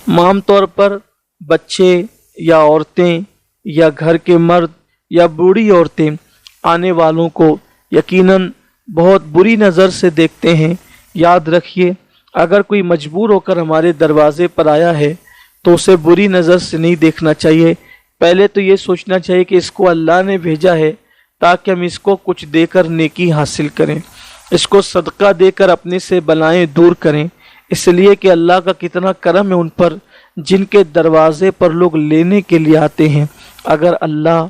عام طور پر بچے یا عورتیں یا گھر کے مرد یا بوڑھی عورتیں آنے والوں کو یقیناً بہت بری نظر سے دیکھتے ہیں۔ یاد رکھیے، اگر کوئی مجبور ہو کر ہمارے دروازے پر آیا ہے تو اسے بری نظر سے نہیں دیکھنا چاہیے۔ پہلے تو یہ سوچنا چاہیے کہ اس کو اللہ نے بھیجا ہے تاکہ ہم اس کو کچھ دے کر نیکی حاصل کریں، اس کو صدقہ دے کر اپنے سے بلائیں دور کریں، اس لیے کہ اللہ کا کتنا کرم ہے ان پر جن کے دروازے پر لوگ لینے کے لیے آتے ہیں۔ اگر اللہ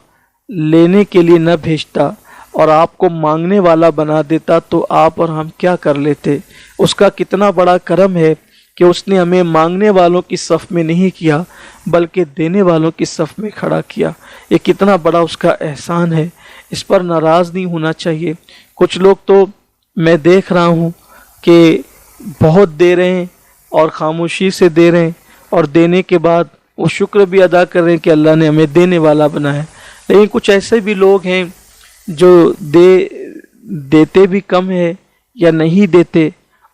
لینے کے لیے نہ بھیجتا اور آپ کو مانگنے والا بنا دیتا تو آپ اور ہم کیا کر لیتے؟ اس کا کتنا بڑا کرم ہے کہ اس نے ہمیں مانگنے والوں کی صف میں نہیں کیا بلکہ دینے والوں کی صف میں کھڑا کیا۔ یہ کتنا بڑا اس کا احسان ہے، اس پر ناراض نہیں ہونا چاہیے۔ کچھ لوگ تو میں دیکھ رہا ہوں کہ بہت دے رہے ہیں اور خاموشی سے دے رہے ہیں، اور دینے کے بعد وہ شکر بھی ادا کر رہے ہیں کہ اللہ نے ہمیں دینے والا بنایا۔ لیکن کچھ ایسے بھی لوگ ہیں جو دیتے بھی کم ہے یا نہیں دیتے،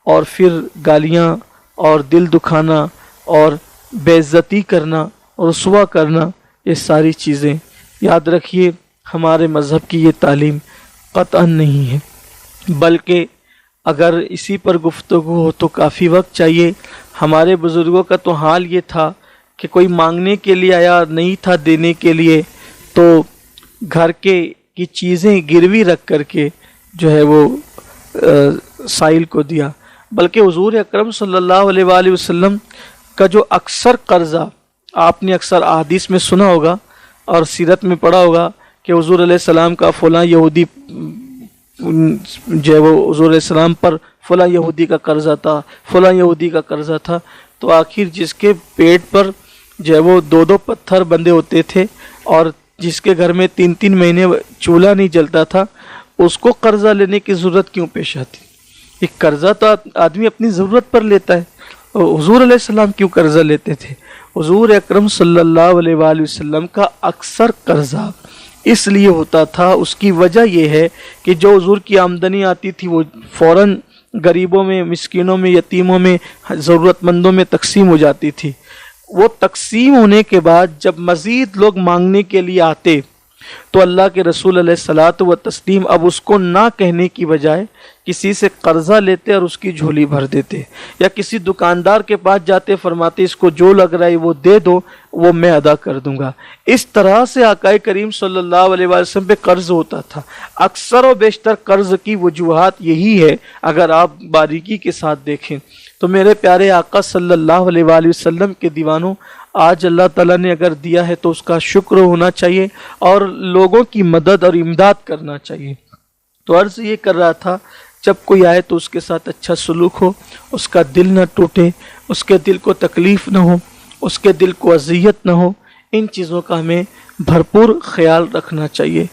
اور پھر گالیاں اور دل دکھانا اور بے عزتی کرنا اور رسوا کرنا، یہ ساری چیزیں یاد رکھیے ہمارے مذہب کی یہ تعلیم قطعاً نہیں ہے۔ بلکہ اگر اسی پر گفتگو ہو تو کافی وقت چاہیے۔ ہمارے بزرگوں کا تو حال یہ تھا کہ کوئی مانگنے کے لیے آیا نہیں تھا دینے کے لیے تو گھر کی چیزیں گروی رکھ کر کے جو ہے وہ سائل کو دیا۔ بلکہ حضور اکرم صلی اللہ علیہ وآلہ وسلم کا جو اکثر قرضہ آپ نے اکثر احادیث میں سنا ہوگا اور سیرت میں پڑھا ہوگا کہ حضور علیہ السلام کا فلاں یہودی جو ہے وہ حضور علیہ السلام پر فلاں یہودی کا قرضہ تھا، فلاں یہودی کا قرضہ تھا، تو آخر جس کے پیٹ پر جو ہے وہ 2 پتھر بندھے ہوتے تھے اور جس کے گھر میں 3 مہینے چولہا نہیں جلتا تھا، اس کو قرضہ لینے کی ضرورت کیوں پیش آتی؟ ایک قرضہ تو آدمی اپنی ضرورت پر لیتا ہے، حضور علیہ السلام کیوں قرضہ لیتے تھے؟ حضور اکرم صلی اللہ علیہ وآلہ وسلم کا اکثر قرضہ اس لیے ہوتا تھا، اس کی وجہ یہ ہے کہ جو حضور کی آمدنی آتی تھی وہ فوراً غریبوں میں، مسکینوں میں، یتیموں میں، ضرورت مندوں میں تقسیم ہو جاتی تھی۔ وہ تقسیم ہونے کے بعد جب مزید لوگ مانگنے کے لیے آتے تو اللہ کے رسول علیہ الصلاۃ والتسلیم اب اس کو نہ کہنے کی بجائے کسی سے قرضہ لیتے اور اس کی جھولی بھر دیتے، یا کسی دکاندار کے پاس جاتے فرماتے اس کو جو لگ رہا ہے وہ دے دو، وہ میں ادا کر دوں گا۔ اس طرح سے آقا کریم صلی اللہ علیہ وسلم پہ قرض ہوتا تھا۔ اکثر و بیشتر قرض کی وجوہات یہی ہے اگر آپ باریکی کے ساتھ دیکھیں تو۔ میرے پیارے آقا صلی اللہ علیہ وآلہ وسلم کے دیوانوں، آج اللہ تعالیٰ نے اگر دیا ہے تو اس کا شکر ہونا چاہیے اور لوگوں کی مدد اور امداد کرنا چاہیے۔ تو عرض یہ کر رہا تھا، جب کوئی آئے تو اس کے ساتھ اچھا سلوک ہو، اس کا دل نہ ٹوٹے، اس کے دل کو تکلیف نہ ہو، اس کے دل کو اذیت نہ ہو، ان چیزوں کا ہمیں بھرپور خیال رکھنا چاہیے۔